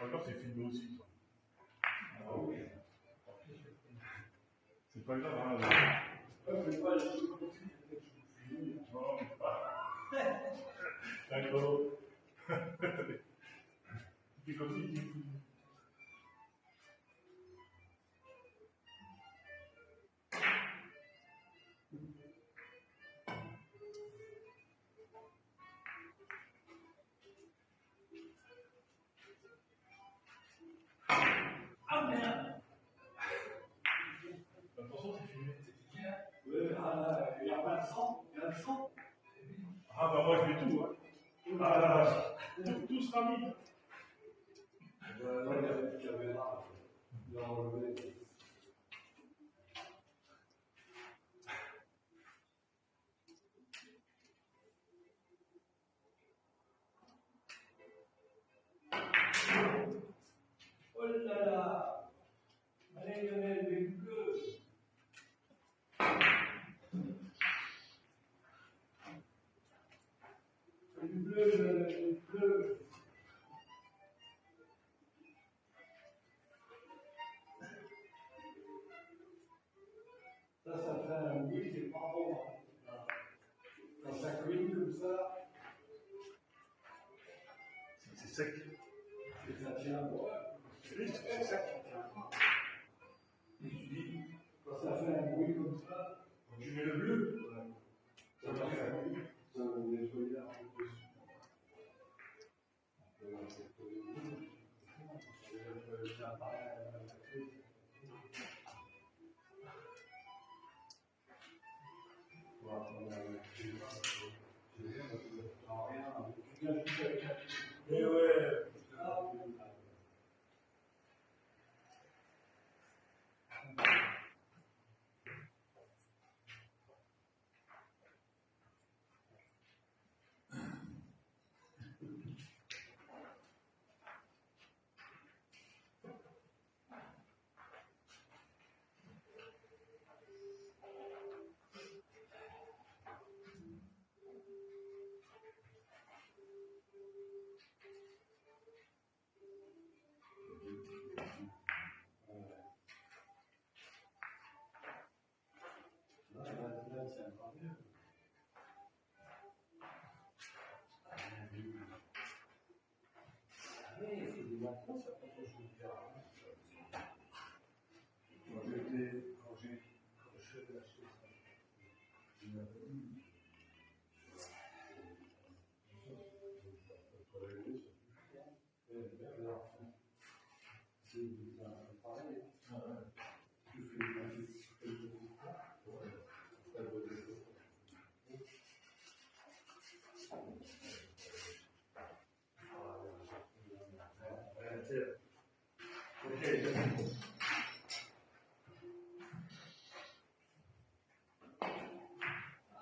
Encore, c'est filmé aussi, toi. Ah oui. C'est pas grave, hein. C'est pas le truc comme Non, d'accord. Tu fais comme si tu... Ah merde! Attention, c'est filmé. Oui, il y a pas de sang. Il y a du sang. Ah bah moi je mets tout, hein. Ah là, tout sera mis. Là, il y avait une caméra. Il a enlevé. Oh là là! Allez, Lionel, mais bleu! Du bleu, du bleu! Ça fait un bruit qui est pas bon. Quand ça cuit comme ça, C'est sec. et ça tient. Oui, c'est sec. Et tu dis, quand ça fait un bruit comme ça, Tu mets le bleu. ça va faire cuit. Ça va nettoyer un peu plus. Mais ouais.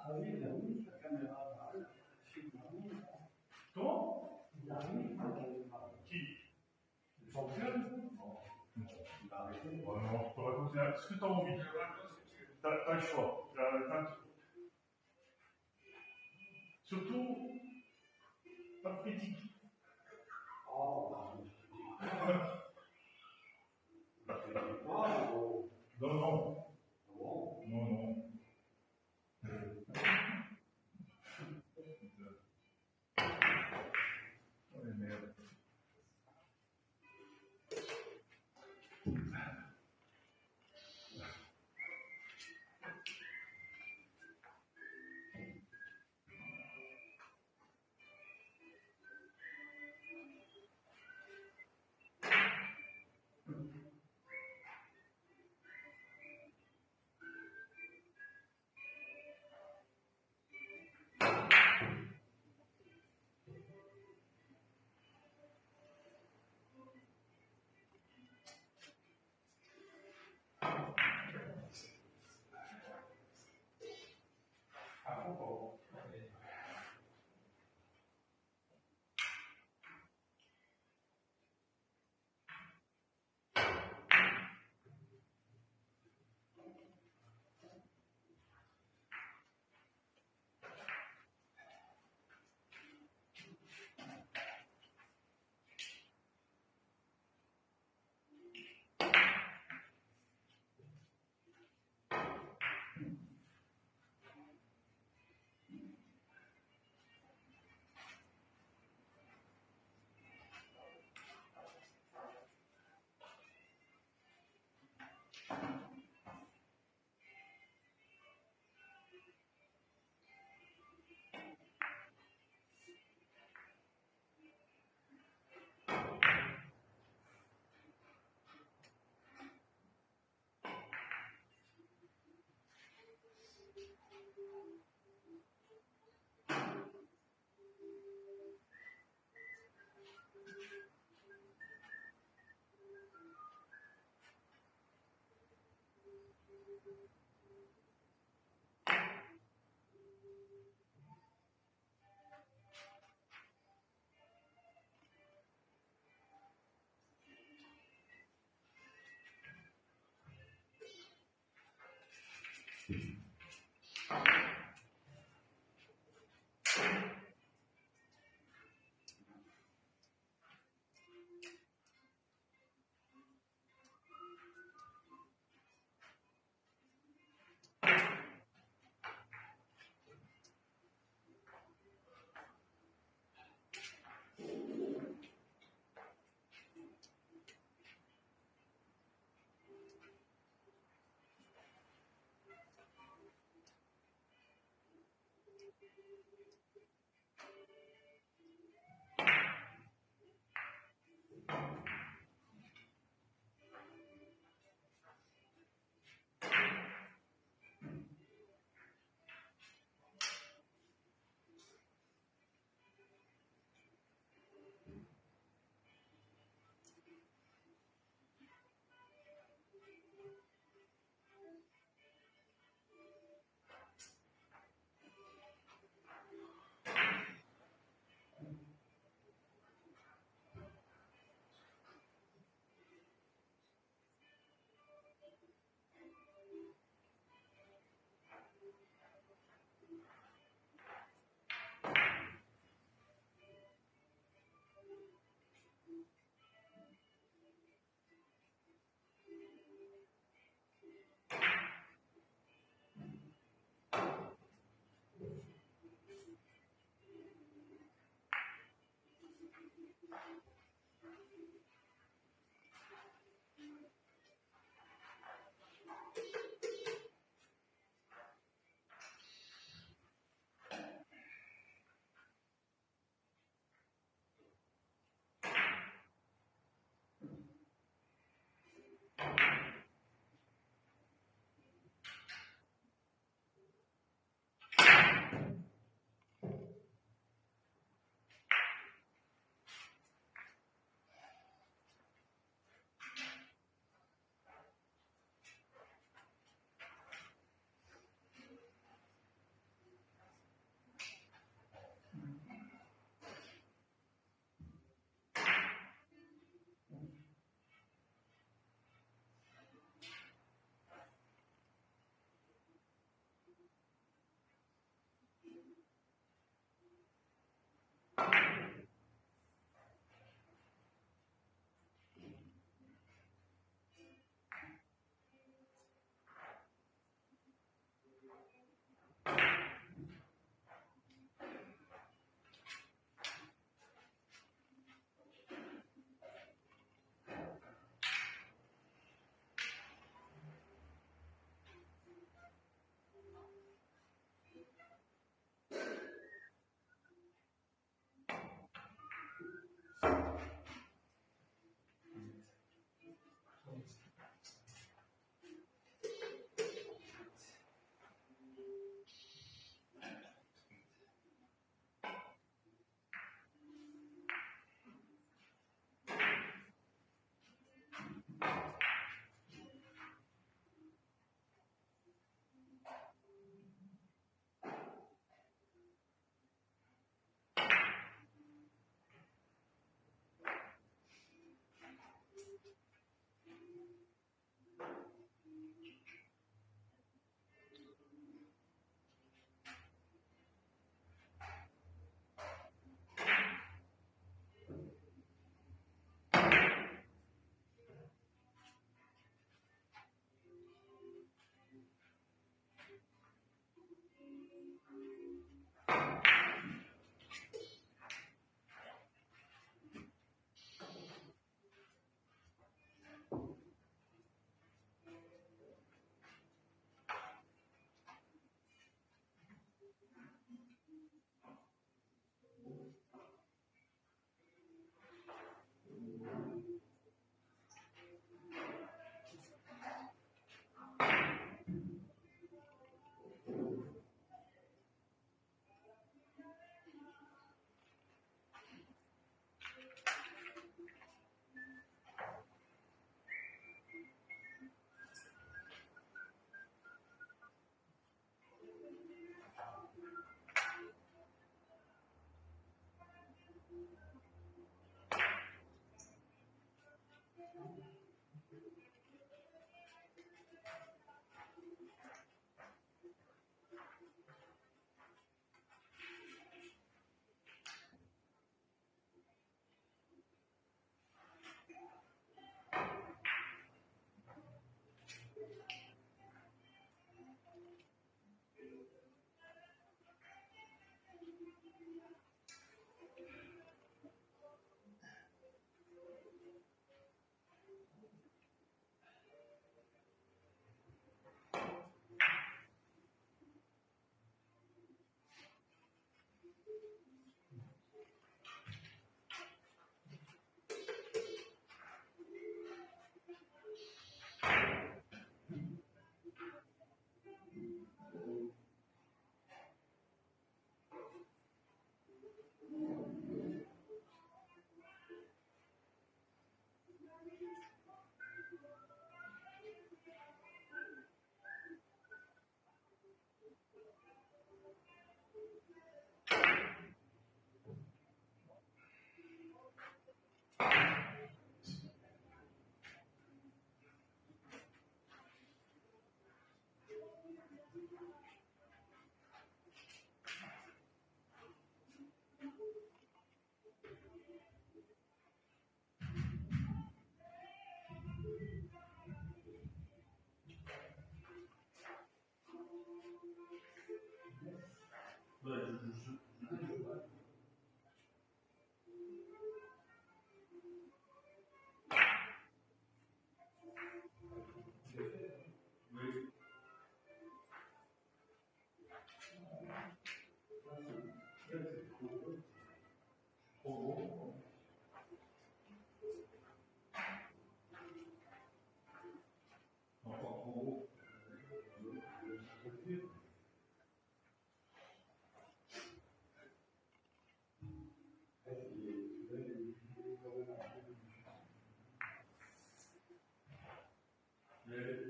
Ah oui, il a mis la caméra là. Comment? Il a mis la caméra. Qui? Il fonctionne? Il a arrêté. Oh non, on va continuer. Ce que tu as envie. T'as le choix. Surtout, pas de critique. Oh, Non, non. bon. Non, non. Oh, les merdes.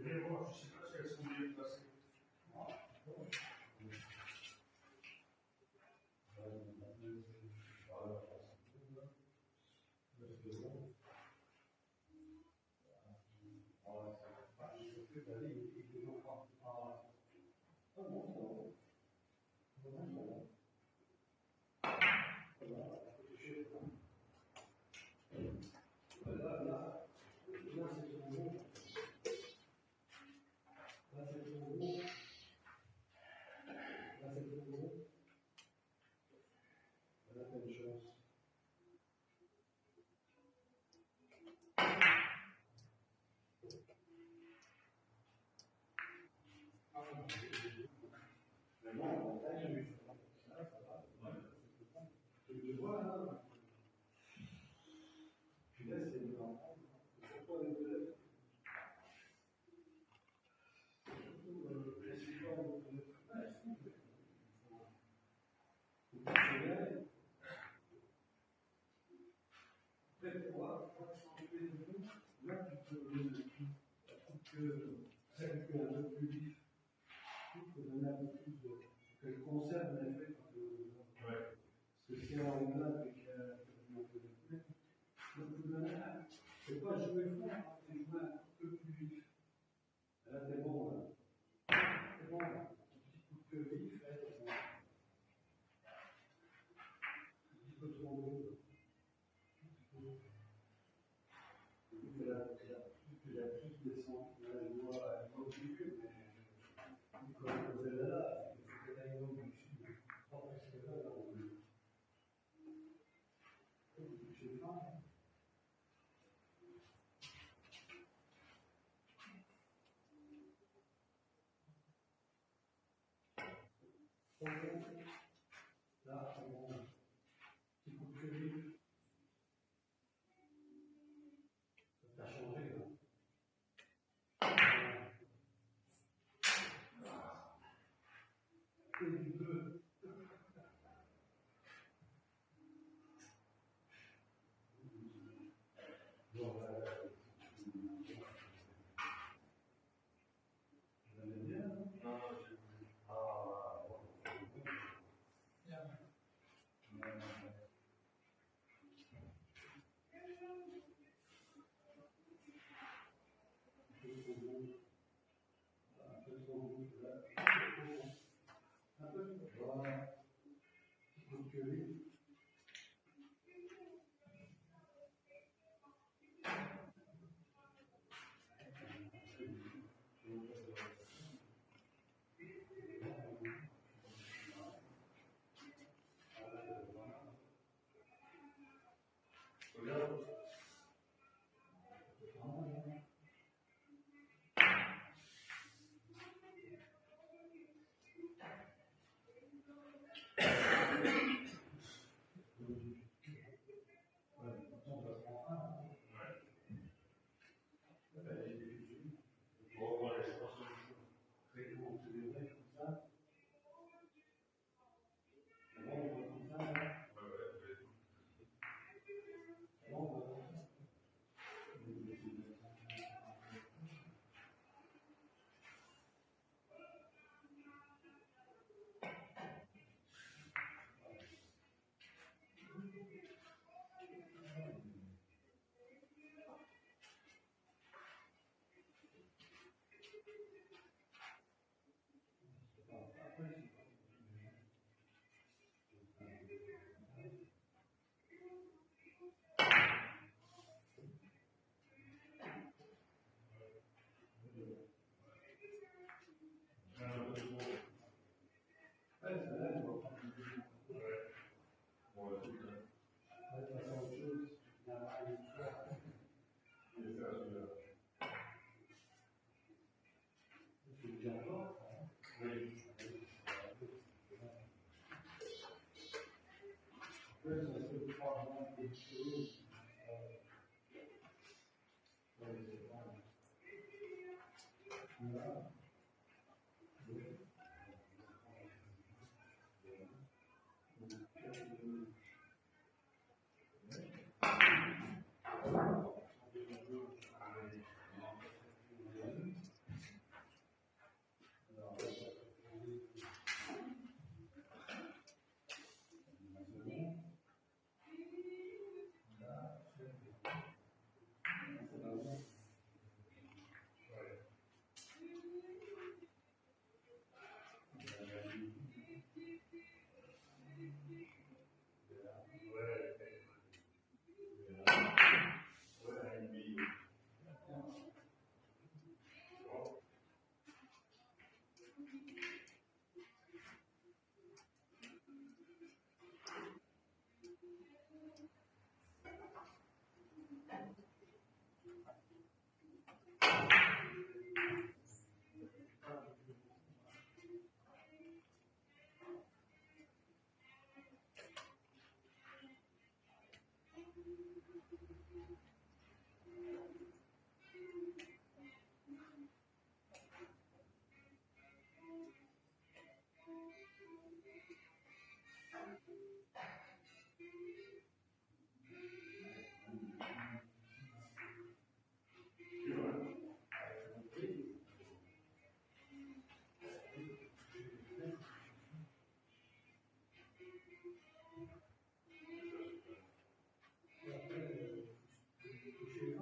Les voix, je ne sais pas si elles sont bien placées. C'est pas jouer fort, c'est jouer un peu plus vif. Là, c'est bon, là. C'est bon, là. Un petit coup de queue vif, là, c'est bon. Un petit peu trop haut. C'est la plus descente. Là, je vois au début, mais quand vous êtes là, c'est peut-être un niveau du sud. Pas parce que là, on j'ai faim. Là, c'est bon. Petit coup de queue vif. Ça a changé, là. Et du 2. Bon, vous allez bien, non? Voilà. Petit coup de queue vif.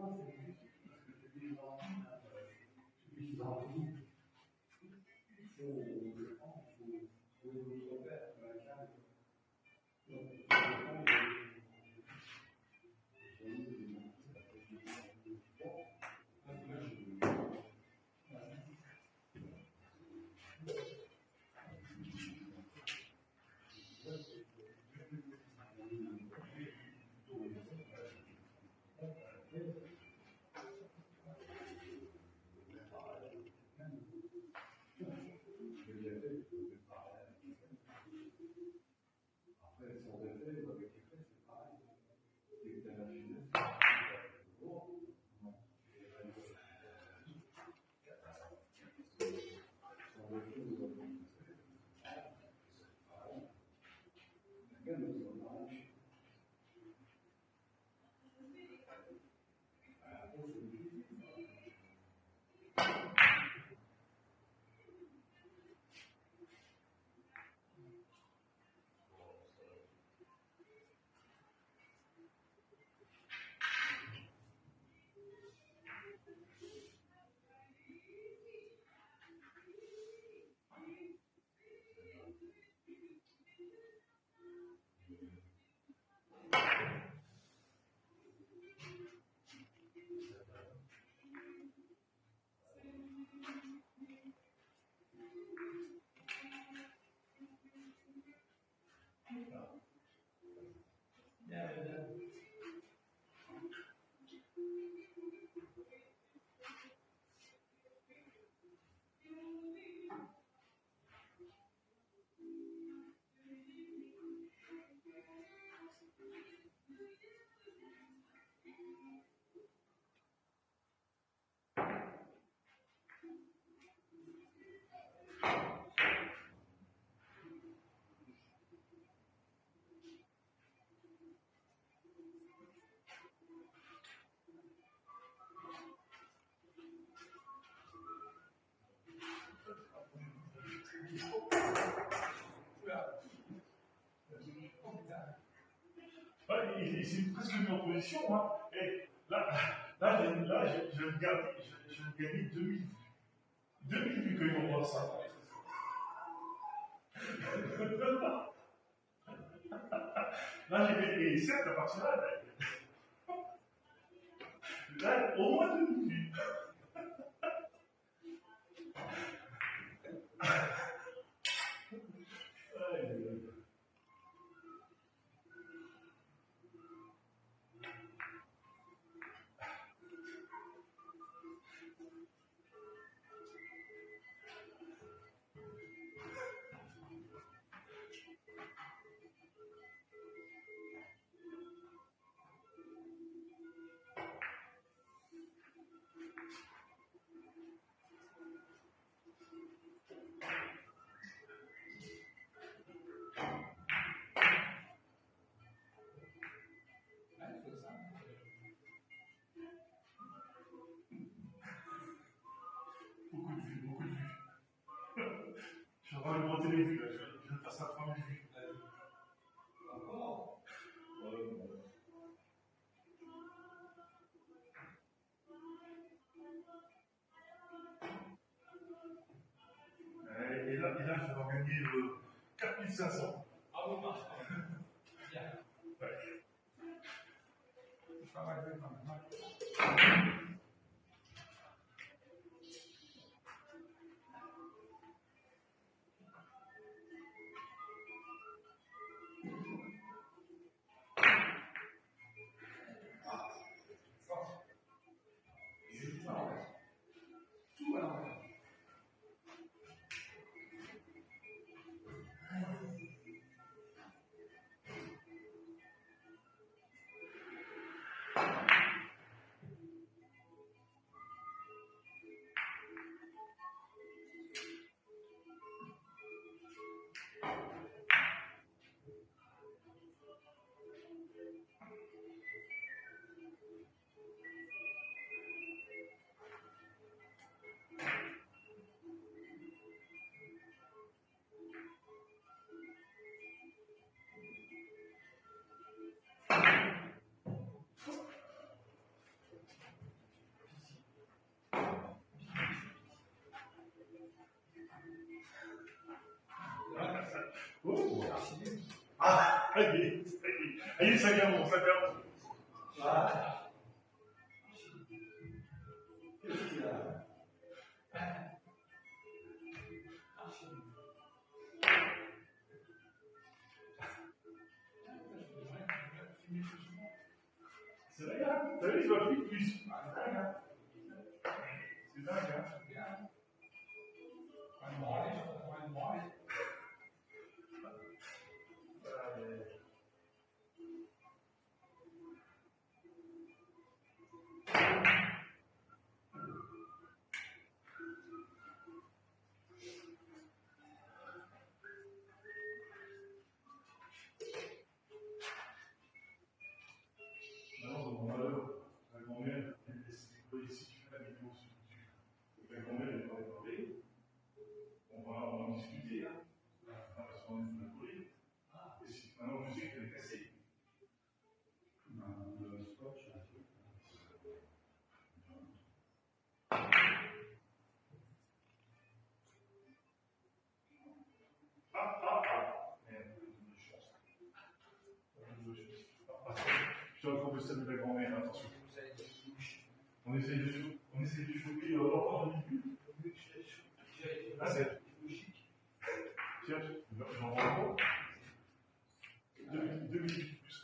Non, c'est difficile parce que c'est des gens qui sont en vie. Il faut, je pense, trouver d'autres pères dans la case. C'est presque une opposition, hein. Et je vais gagner 2000 vues. 2000 vues que l'on voit ça. Là, j'ai gagné 7 à partir là, au moins 2000 vues. Beaucoup de vues. Je suis en train de monter les vues, là. Je passe à 3000 vues. Encore? Et là, je vais en gagner 4500. Ah oui, marche. Bien. Ouais. Ça va être pas mal. Tout à l'envers. Oh. Ah, allez, ça vient bon, ça vient bon. Voilà. Qu'est-ce qu'il y a? C'est vrai, hein? T'as vu, je vois plus. C'est dingue, hein? C'est dingue, hein? Non, c'est mon malheur. La grand-mère, elle laisse les colis ici, tu fais la vidéo sur YouTube. La grand-mère, elle va parler. On va en discuter, hein? Parce qu'on est dans le colis. Et si maintenant, je sais qu'elle est cassée. Non, le scotch, un truc. Merde, de chance. Je suis en train de saluer la grand-mère, attention. On essaye de choper l'enfant de début. Ah, c'est. Tiens, j'en rends compte. 2 minutes plus.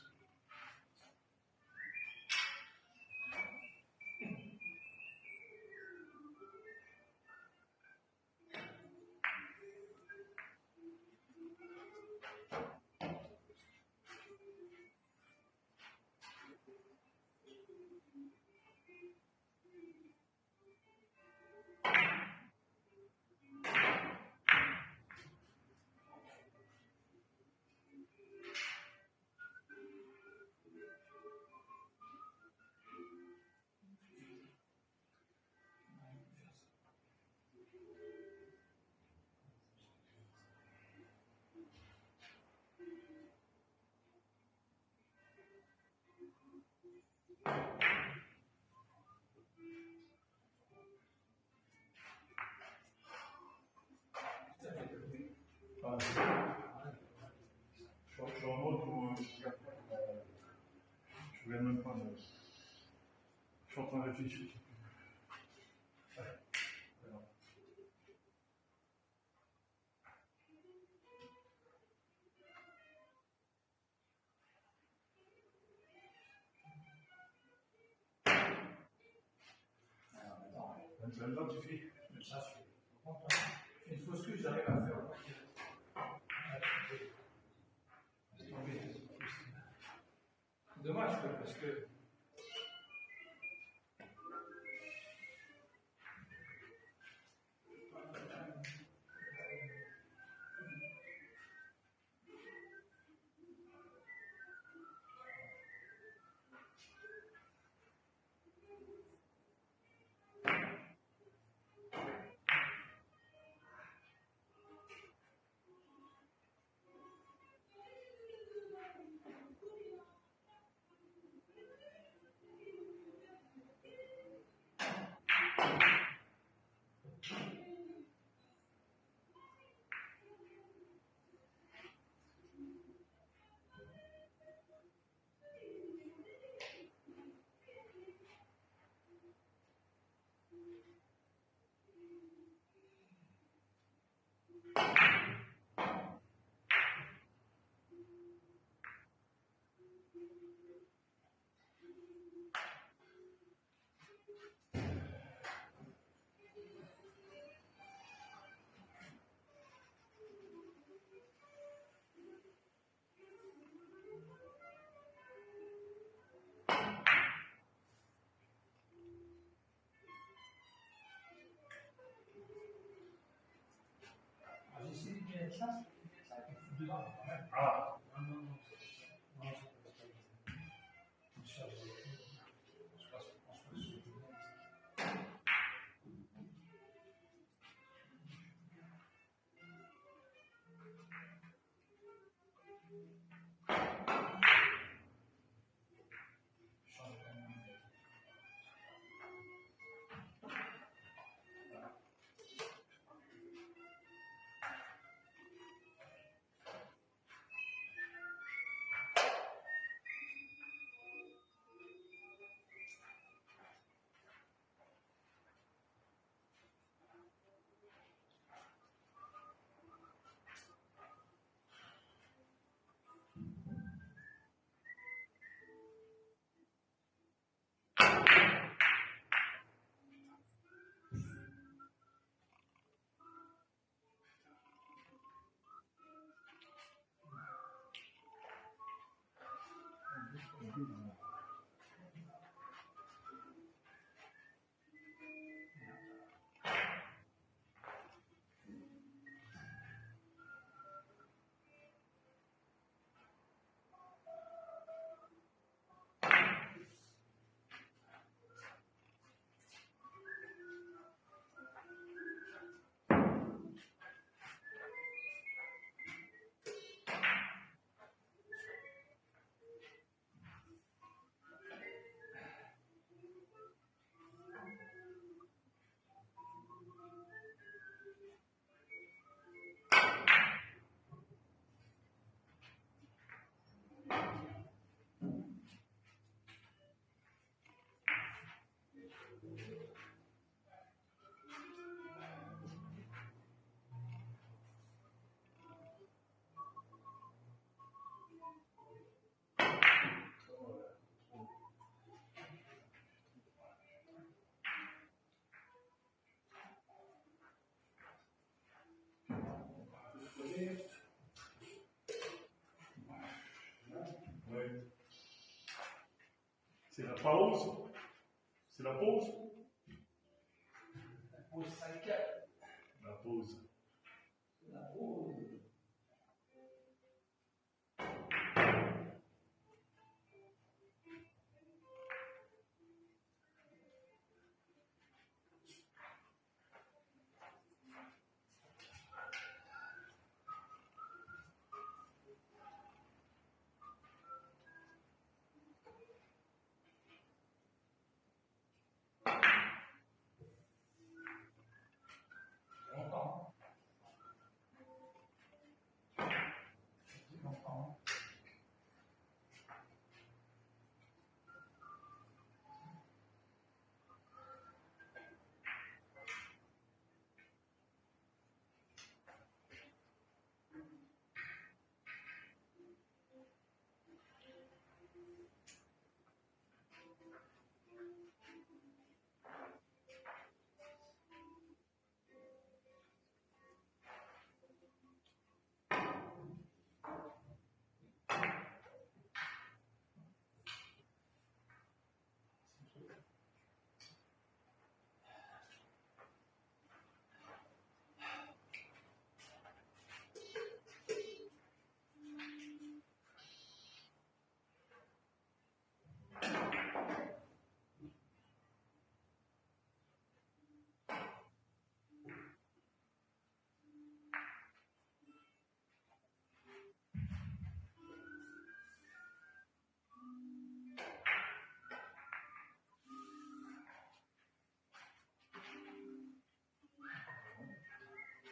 Ah, je suis en mode où je regarde même pas. Je suis en train de réfléchir. Ouais, voilà. Ça me donne, tu fais. Ça, il faut ce que j'arrive à faire. Dommage, parce que. J'essaie de bien ça, c'est dedans. Ah, Non, non, non. Non, c'est pas ça. Je cherche des trucs. Je passe sur le pause. C'est la pause? La pause 5. La pause. La pause. Longtemps. Longtemps.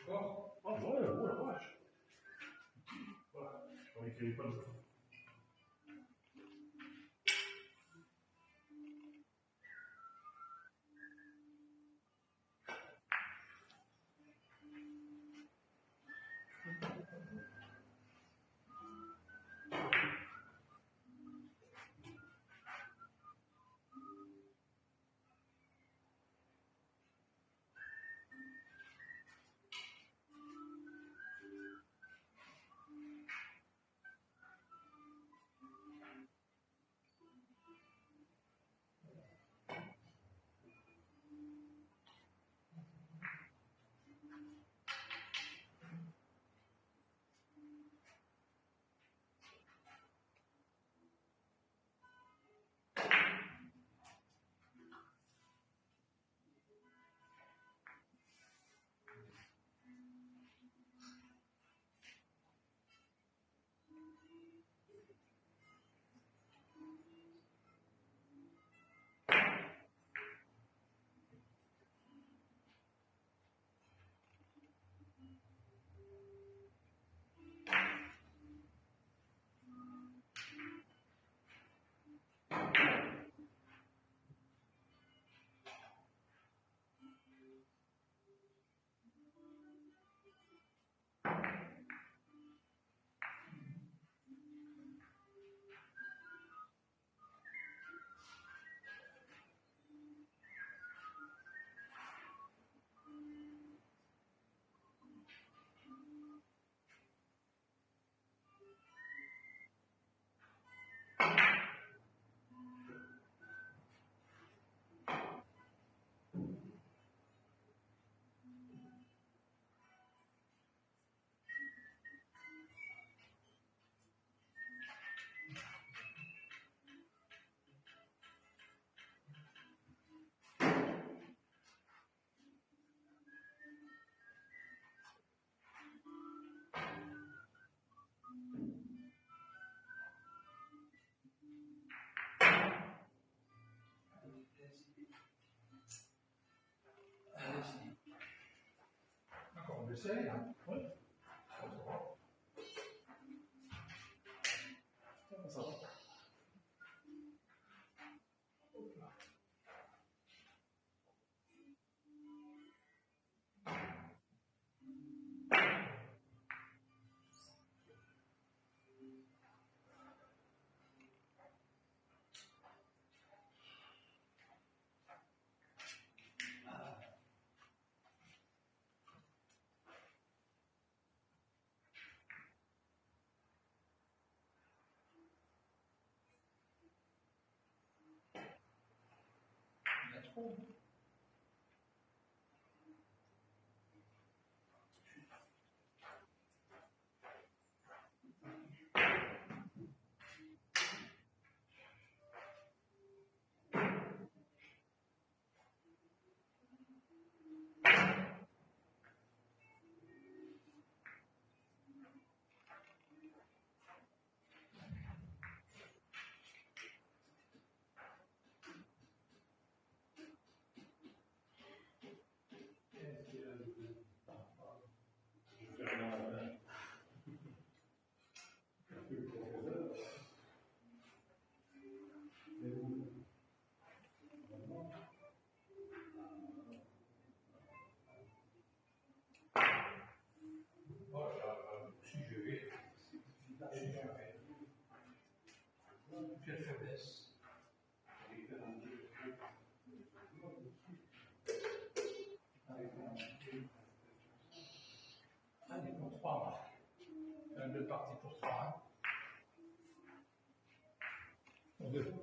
Bon. Ah ouais, oh la vache. Voilà, je croyais qu'il n'y avait pas de ça. D'accord, on essaie, hein. Oui. Ça va. trop. Quelle faiblesse. Allez, pour 3. Deux parties pour 3. Pour 2.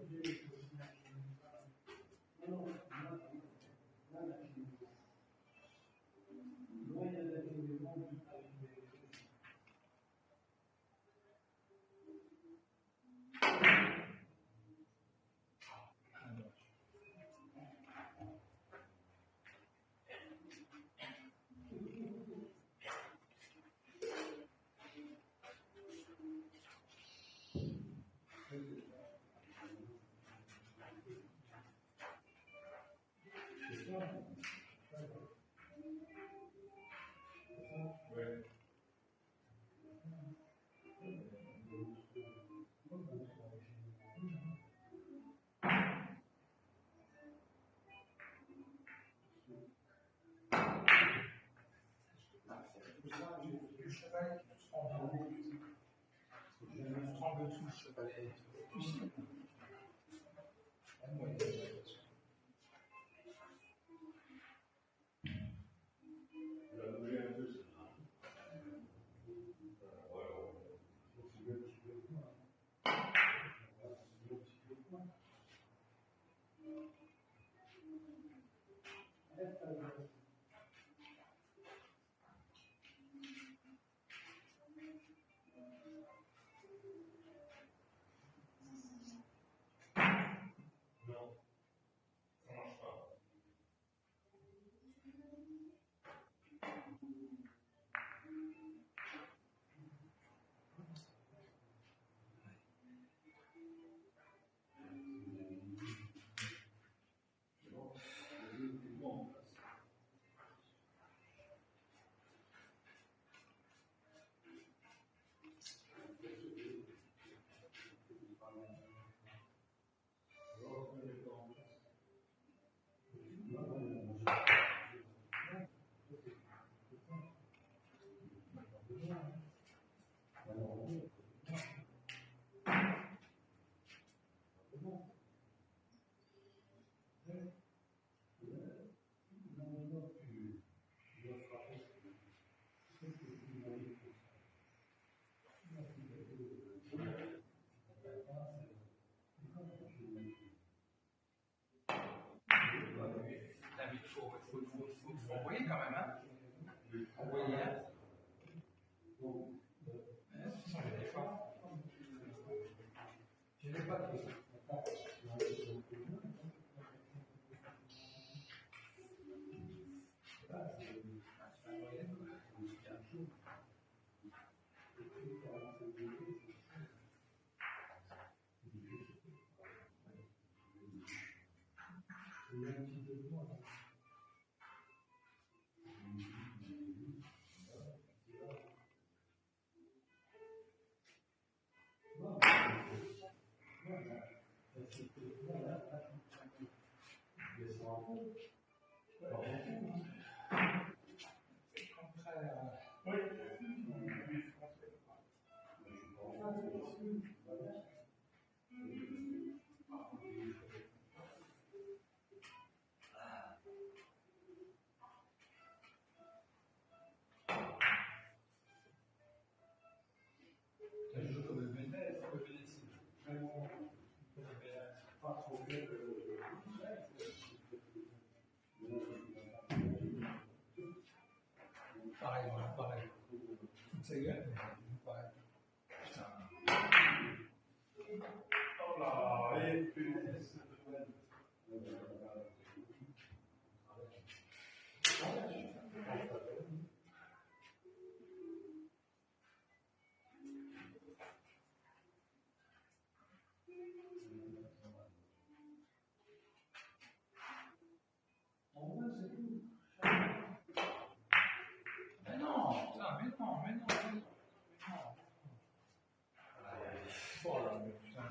Faut envoyer quand même, hein? Envoyer. Je n'ai pas de C'est bien. Putain. Oh là, allez, punaise. Mais non, putain, mais non, mais non, mais non. Oh là, mais putain.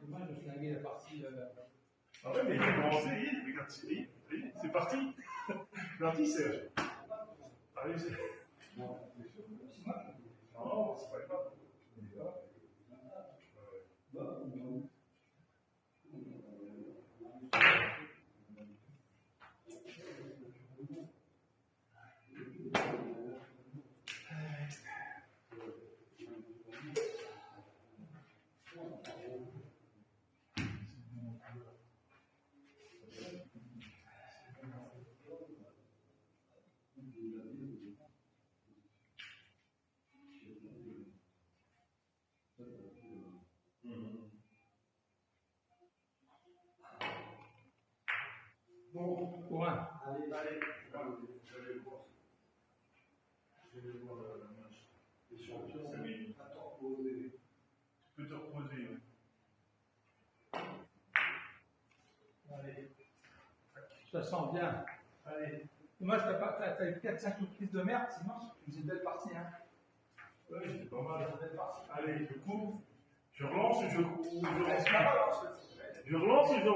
Moi, je flinguais la partie. Ah ouais, mais il a commencé, regarde, c'est parti. C'est parti, Serge. Allez, c'est. Non, c'est pas grave. Bon, pour un. Allez, allez. Je vais voir le match. Les champions, C'est bien. à te reposer. Tu peux te reposer. Allez. Je te sens bien. Allez. Dommage, t'as eu 4-5 reprises de merde, sinon c'est une belle partie. Hein. Oui, c'est pas mal. Une belle partie. Allez, je coupe. Je relance ou je C'est pas mal, hein, je relance ou je